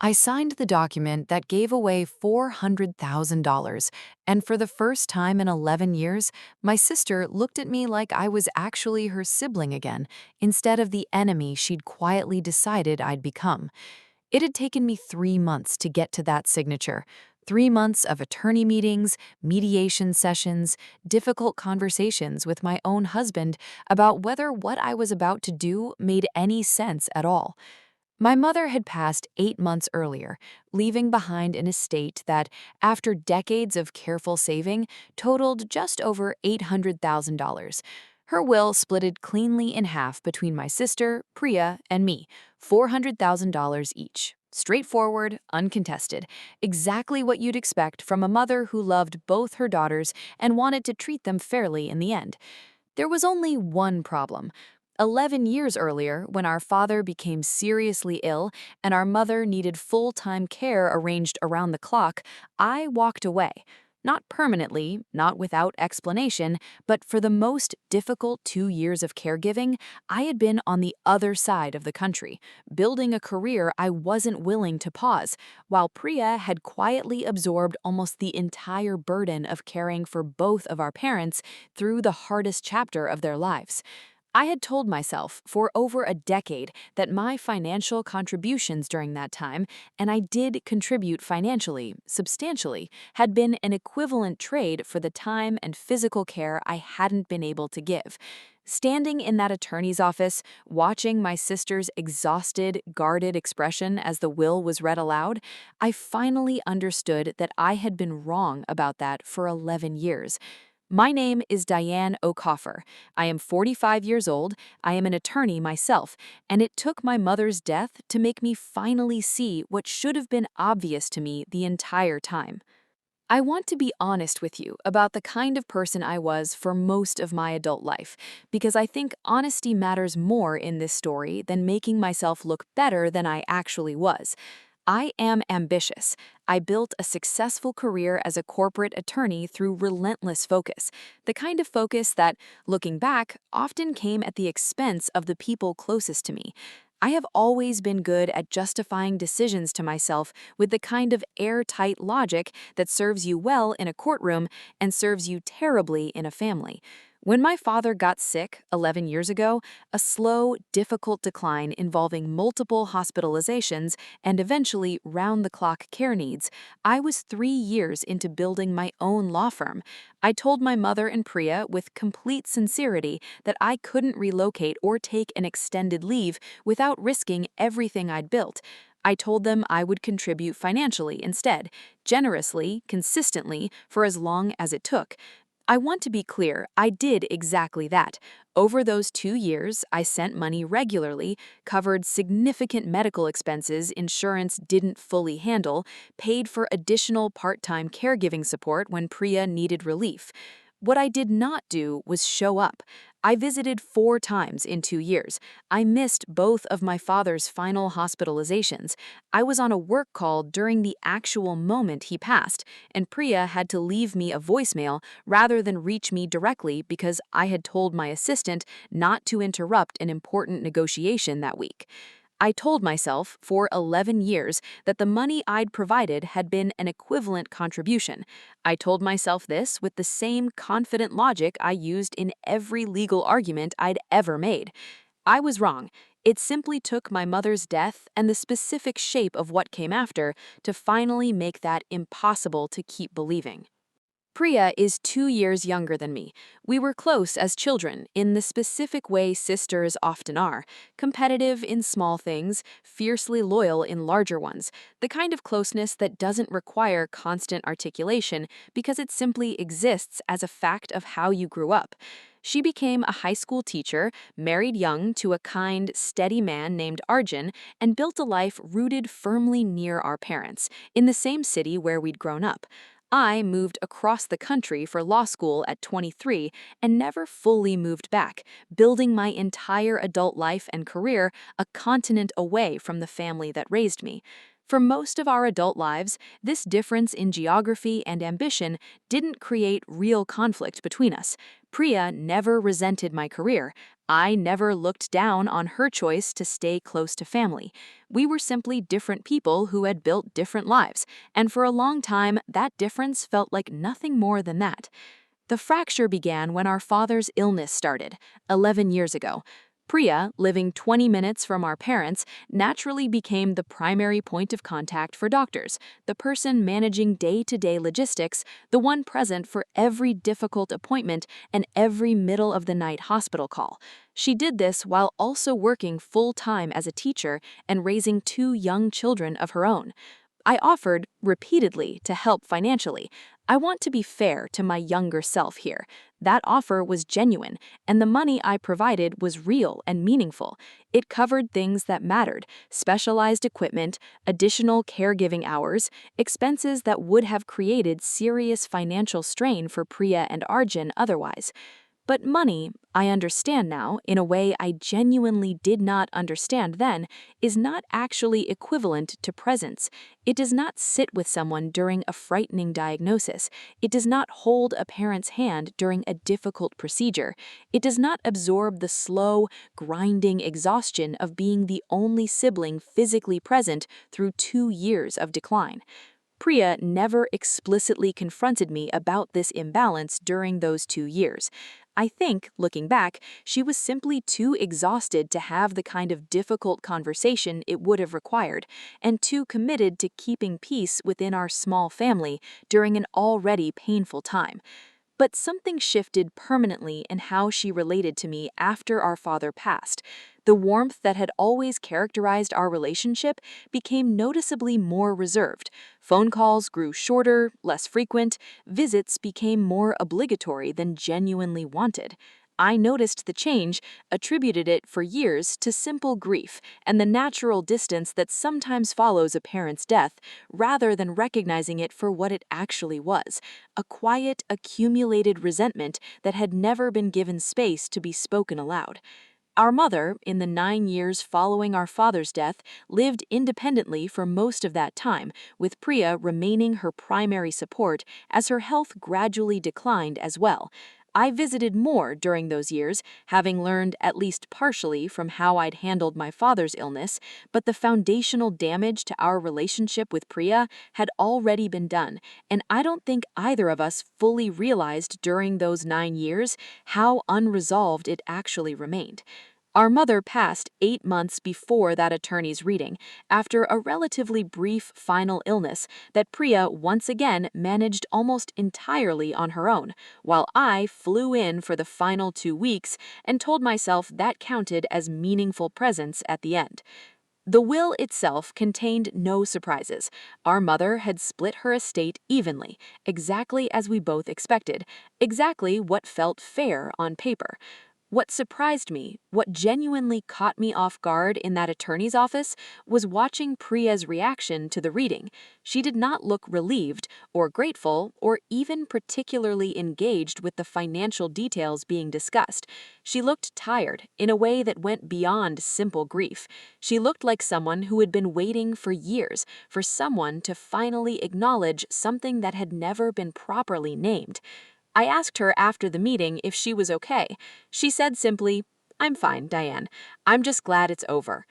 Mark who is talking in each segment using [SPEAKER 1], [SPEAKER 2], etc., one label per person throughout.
[SPEAKER 1] I signed the document that gave away $400,000, and for the first time in 11 years, my sister looked at me like I was actually her sibling again, instead of the enemy she'd quietly decided I'd become. It had taken me 3 months to get to that signature. 3 months of attorney meetings, mediation sessions, difficult conversations with my own husband about whether what I was about to do made any sense at all. My mother had passed 8 months earlier, leaving behind an estate that, after decades of careful saving, totaled just over $800,000. Her will split it cleanly in half between my sister, Priya, and me, $400,000 each. Straightforward, uncontested, exactly what you'd expect from a mother who loved both her daughters and wanted to treat them fairly in the end. There was only one problem. 11 years earlier, when our father became seriously ill and our mother needed full-time care arranged around the clock, I walked away. Not permanently, not without explanation, but for the most difficult 2 years of caregiving, I had been on the other side of the country, building a career I wasn't willing to pause, while Priya had quietly absorbed almost the entire burden of caring for both of our parents through the hardest chapter of their lives. I had told myself for over a decade that my financial contributions during that time, and I did contribute financially, substantially, had been an equivalent trade for the time and physical care I hadn't been able to give. Standing in that attorney's office, watching my sister's exhausted, guarded expression as the will was read aloud, I finally understood that I had been wrong about that for 11 years. My name is Diane O'Coffer. I am 45 years old, I am an attorney myself, and it took my mother's death to make me finally see what should have been obvious to me the entire time. I want to be honest with you about the kind of person I was for most of my adult life, because I think honesty matters more in this story than making myself look better than I actually was. I am ambitious. I built a successful career as a corporate attorney through relentless focus, the kind of focus that, looking back, often came at the expense of the people closest to me. I have always been good at justifying decisions to myself with the kind of airtight logic that serves you well in a courtroom and serves you terribly in a family. When my father got sick 11 years ago, a slow, difficult decline involving multiple hospitalizations and eventually round-the-clock care needs, I was 3 years into building my own law firm. I told my mother and Priya with complete sincerity that I couldn't relocate or take an extended leave without risking everything I'd built. I told them I would contribute financially instead, generously, consistently, for as long as it took. I want to be clear, I did exactly that. Over those 2 years, I sent money regularly, covered significant medical expenses insurance didn't fully handle, paid for additional part-time caregiving support when Priya needed relief. What I did not do was show up. I visited 4 times in 2 years. I missed both of my father's final hospitalizations. I was on a work call during the actual moment he passed, and Priya had to leave me a voicemail rather than reach me directly because I had told my assistant not to interrupt an important negotiation that week. I told myself for 11 years that the money I'd provided had been an equivalent contribution. I told myself this with the same confident logic I used in every legal argument I'd ever made. I was wrong. It simply took my mother's death and the specific shape of what came after to finally make that impossible to keep believing. Priya is 2 years younger than me. We were close as children, in the specific way sisters often are, competitive in small things, fiercely loyal in larger ones, the kind of closeness that doesn't require constant articulation because it simply exists as a fact of how you grew up. She became a high school teacher, married young to a kind, steady man named Arjun, and built a life rooted firmly near our parents, in the same city where we'd grown up. I moved across the country for law school at 23 and never fully moved back, building my entire adult life and career a continent away from the family that raised me. For most of our adult lives, this difference in geography and ambition didn't create real conflict between us. Priya never resented my career.
[SPEAKER 2] I never looked down on her choice to stay close to family. We were simply different people who had built different lives, and for a long time, that difference felt like nothing more than that. The fracture began when our father's illness started, 11 years ago. Priya, living 20 minutes from our parents, naturally became the primary point of contact for doctors, the person managing day-to-day logistics, the one present for every difficult appointment and every middle-of-the-night hospital call. She did this while also working full-time as a teacher and raising 2 young children of her own. I offered, repeatedly, to help financially. I want to be fair to my younger self here. That offer was genuine, and the money I provided was real and meaningful. It covered things that mattered: specialized equipment, additional caregiving hours, expenses that would have created serious financial strain for Priya and Arjun otherwise. But money, I understand now, in a way I genuinely did not understand then, is not actually equivalent to presence. It does not sit with someone during a frightening diagnosis. It does not hold a parent's hand during a difficult procedure. It does not absorb the slow, grinding exhaustion of being the only sibling physically present through 2 years of decline. Priya never explicitly confronted me about this imbalance during those 2 years. I think, looking back, she was simply too exhausted to have the kind of difficult conversation it would have required, and too committed to keeping peace within our small family during an already painful time. But something shifted permanently in how she related to me after our father passed. The warmth that had always characterized our relationship became noticeably more reserved. Phone calls grew shorter, less frequent, visits became more obligatory than genuinely wanted. I noticed the change, attributed it for years to simple grief and the natural distance that sometimes follows a parent's death, rather than recognizing it for what it actually was: a quiet, accumulated resentment that had never been given space to be spoken aloud. Our mother, in the 9 years following our father's death, lived independently for most of that time, with Priya remaining her primary support as her health gradually declined as well. I visited more during those years, having learned at least partially from how I'd handled my father's illness, but the foundational damage to our relationship with Priya had already been done, and I don't think either of us fully realized during those 9 years how unresolved it actually remained. Our mother passed 8 months before that attorney's reading, after a relatively brief final illness that Priya once again managed almost entirely on her own, while I flew in for the final 2 weeks and told myself that counted as meaningful presence at the end. The will itself contained no surprises. Our mother had split her estate evenly, exactly as we both expected, exactly what felt fair on paper. What surprised me, what genuinely caught me off guard in that attorney's office, was watching Priya's reaction to the reading. She did not look relieved or grateful or even particularly engaged with the financial details being discussed. She looked tired in a way that went beyond simple grief. She looked like someone who had been waiting for years for someone to finally acknowledge something that had never been properly named. I asked her after the meeting if she was okay. She said simply, "I'm fine, Diane. I'm just glad it's over."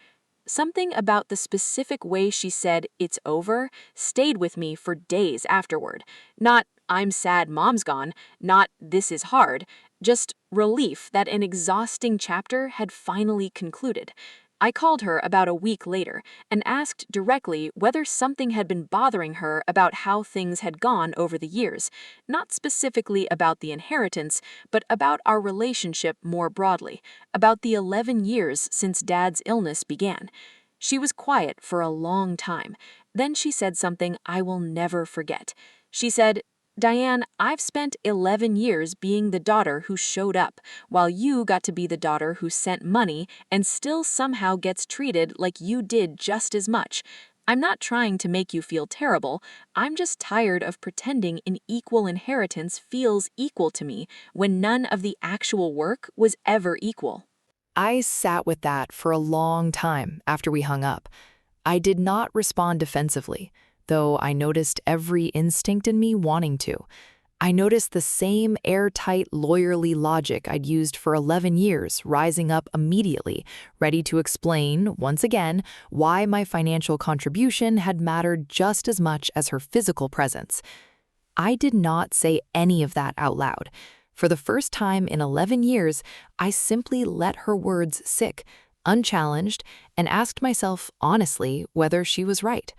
[SPEAKER 2] Something about the specific way she said "it's over" stayed with me for days afterward. Not "I'm sad mom's gone," not "this is hard," just relief that an exhausting chapter had finally concluded. I called her about a week later and asked directly whether something had been bothering her about how things had gone over the years, not specifically about the inheritance, but about our relationship more broadly, about the 11 years since Dad's illness began. She was quiet for a long time. Then she said something I will never forget. She said, "Diane, I've spent 11 years being the daughter who showed up, while you got to be the daughter who sent money and still somehow gets treated like you did just as much. I'm not trying to make you feel terrible. I'm just tired of pretending an equal inheritance feels equal to me when none of the actual work was ever equal."
[SPEAKER 1] I sat with that for a long time after we hung up. I did not respond defensively, though I noticed every instinct in me wanting to. I noticed the same airtight, lawyerly logic I'd used for 11 years rising up immediately, ready to explain, once again, why my financial contribution had mattered just as much as her physical presence. I did not say any of that out loud. For the first time in 11 years, I simply let her words sit, unchallenged, and asked myself honestly whether she was right.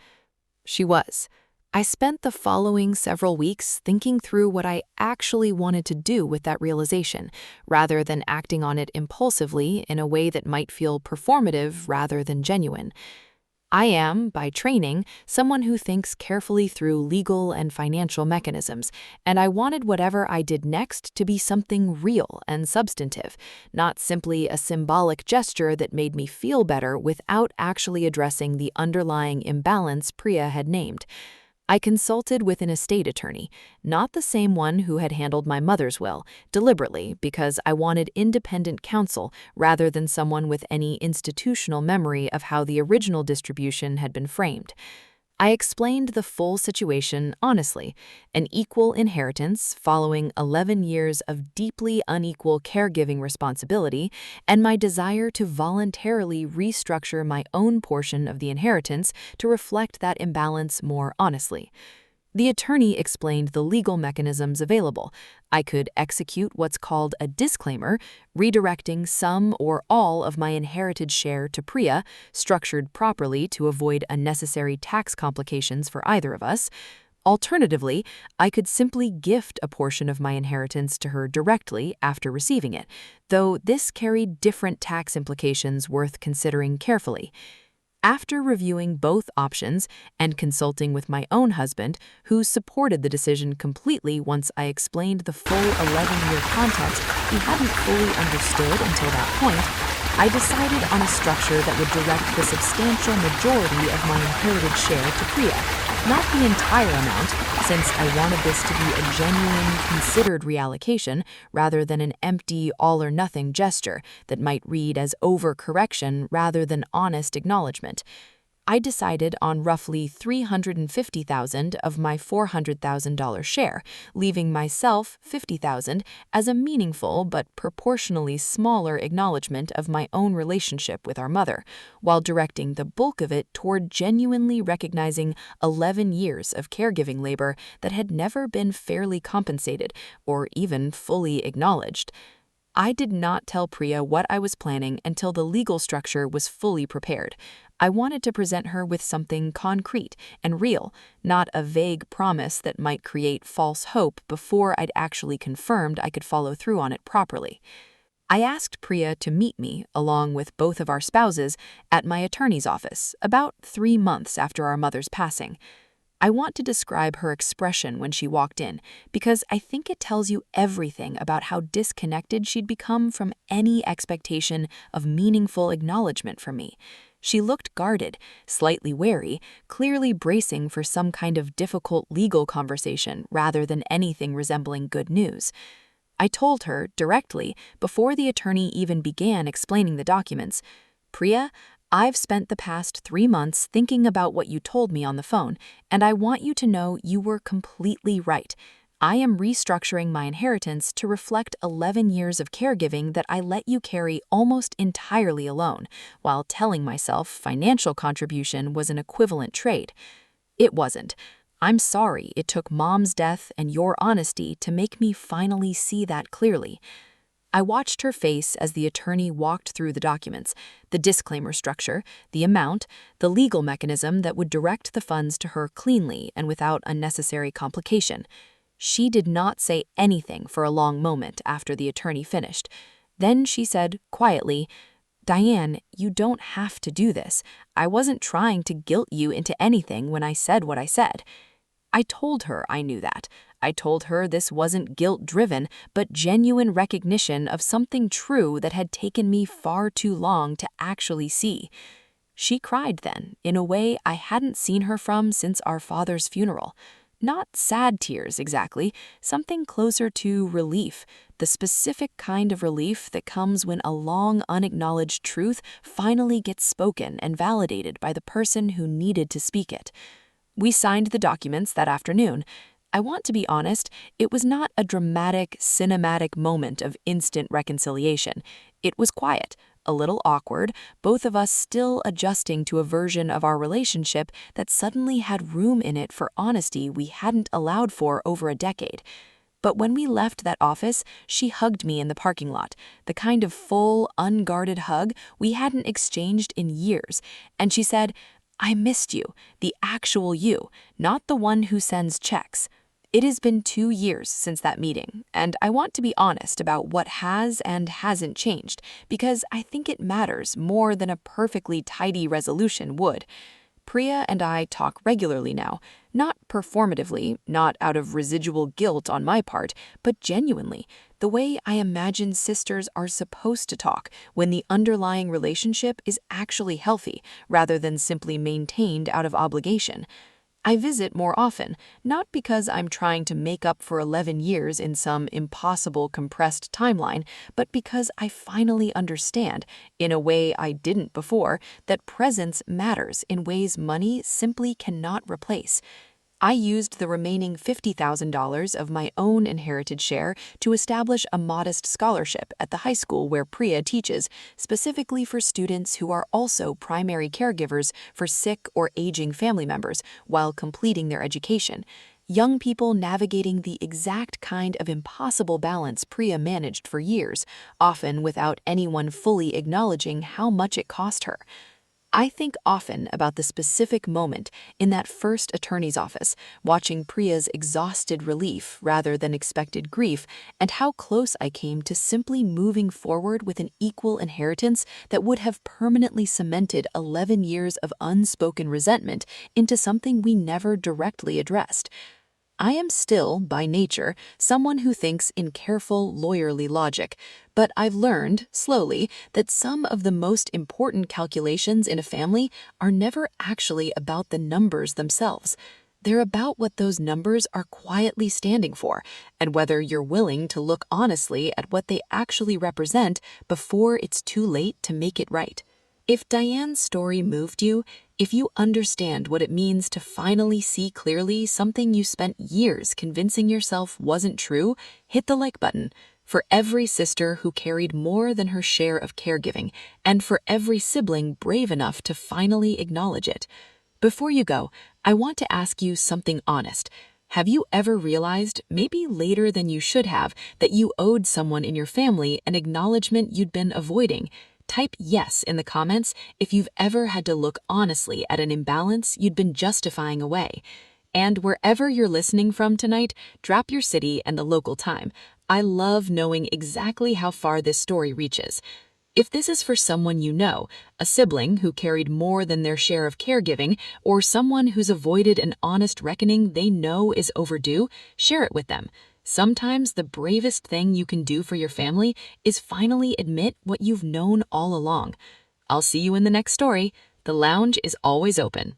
[SPEAKER 1] She was. I spent the following several weeks thinking through what I actually wanted to do with that realization, rather than acting on it impulsively in a way that might feel performative rather than genuine. I am, by training, someone who thinks carefully through legal and financial mechanisms, and I wanted whatever I did next to be something real and substantive, not simply a symbolic gesture that made me feel better without actually addressing the underlying imbalance Priya had named. I consulted with an estate attorney, not the same one who had handled my mother's will, deliberately because I wanted independent counsel rather than someone with any institutional memory of how the original distribution had been framed. I explained the full situation honestly, an equal inheritance following 11 years of deeply unequal caregiving responsibility, and my desire to voluntarily restructure my own portion of the inheritance to reflect that imbalance more honestly. The attorney explained the legal mechanisms available. I could execute what's called a disclaimer, redirecting some or all of my inherited share to Priya, structured properly to avoid unnecessary tax complications for either of us. Alternatively, I could simply gift a portion of my inheritance to her directly after receiving it, though this carried different tax implications worth considering carefully. After reviewing both options and consulting with my own husband, who supported the decision completely once I explained the full 11-year context he hadn't fully understood until that point, I decided on a structure that would direct the substantial majority of my inherited share to Priya, not the entire amount, since I wanted this to be a genuine, considered reallocation rather than an empty, all-or-nothing gesture that might read as overcorrection rather than honest acknowledgement. I decided on roughly $350,000 of my $400,000 share, leaving myself $50,000 as a meaningful but proportionally smaller acknowledgement of my own relationship with our mother, while directing the bulk of it toward genuinely recognizing 11 years of caregiving labor that had never been fairly compensated or even fully acknowledged. I did not tell Priya what I was planning until the legal structure was fully prepared. I wanted to present her with something concrete and real, not a vague promise that might create false hope before I'd actually confirmed I could follow through on it properly. I asked Priya to meet me, along with both of our spouses, at my attorney's office about 3 months after our mother's passing. I want to describe her expression when she walked in, because I think it tells you everything about how disconnected she'd become from any expectation of meaningful acknowledgement from me. She looked guarded, slightly wary, clearly bracing for some kind of difficult legal conversation rather than anything resembling good news. I told her, directly, before the attorney even began explaining the documents, "Priya, I've spent the past 3 months thinking about what you told me on the phone, and I want you to know you were completely right. I am restructuring my inheritance to reflect 11 years of caregiving that I let you carry almost entirely alone, while telling myself financial contribution was an equivalent trade. It wasn't. I'm sorry it took Mom's death and your honesty to make me finally see that clearly." I watched her face as the attorney walked through the documents, the disclaimer structure, the amount, the legal mechanism that would direct the funds to her cleanly and without unnecessary complication. She did not say anything for a long moment after the attorney finished. Then she said, quietly, "Diane, you don't have to do this. I wasn't trying to guilt you into anything when I said what I said." I told her I knew that. I told her this wasn't guilt-driven, but genuine recognition of something true that had taken me far too long to actually see. She cried then, in a way I hadn't seen her from since our father's funeral. Not sad tears, exactly, something closer to relief, the specific kind of relief that comes when a long unacknowledged truth finally gets spoken and validated by the person who needed to speak it. We signed the documents that afternoon.
[SPEAKER 2] I want to be honest, it was not a dramatic, cinematic moment of instant reconciliation. It was quiet, a little awkward, both of us still adjusting to a version of our relationship that suddenly had room in it for honesty we hadn't allowed for over a decade. But when we left that office, she hugged me in the parking lot, the kind of full, unguarded hug we hadn't exchanged in years. And she said, "I missed you, the actual you, not the one who sends checks." It has been 2 years since that meeting, and I want to be honest about what has and hasn't changed, because I think it matters more than a perfectly tidy resolution would. Priya and I talk regularly now, not performatively, not out of residual guilt on my part, but genuinely, the way I imagine sisters are supposed to talk when the underlying relationship is actually healthy, rather than simply maintained out of obligation. I visit more often, not because I'm trying to make up for 11 years in some impossible compressed timeline, but because I finally understand, in a way I didn't before, that presence matters in ways money simply cannot replace. I used the remaining $50,000 of my own inherited share to establish a modest scholarship at the high school where Priya teaches, specifically for students who are also primary caregivers for sick or aging family members while completing their education. Young people navigating the exact kind of impossible balance Priya managed for years, often without anyone fully acknowledging how much it cost her. I think often about the specific moment in that first attorney's office, watching Priya's exhausted relief rather than expected grief, and how close I came to simply moving forward with an equal inheritance that would have permanently cemented 11 years of unspoken resentment into something we never directly addressed. I am still, by nature, someone who thinks in careful, lawyerly logic, but I've learned, slowly, that some of the most important calculations in a family are never actually about the numbers themselves. They're about what those numbers are quietly standing for, and whether you're willing to look honestly at what they actually represent before it's too late to make it right. If Diane's story moved you, if you understand what it means to finally see clearly something you spent years convincing yourself wasn't true, hit the like button. For every sister who carried more than her share of caregiving, and for every sibling brave enough to finally acknowledge it. Before you go, I want to ask you something honest. Have you ever realized, maybe later than you should have, that you owed someone in your family an acknowledgement you'd been avoiding? Type yes in the comments if you've ever had to look honestly at an imbalance you'd been justifying away. And wherever you're listening from tonight, drop your city and the local time. I love knowing exactly how far this story reaches. If this is for someone you know, a sibling who carried more than their share of caregiving, or someone who's avoided an honest reckoning they know is overdue, share it with them. Sometimes the bravest thing you can do for your family is finally admit what you've known all along. I'll see you in the next story. The lounge is always open.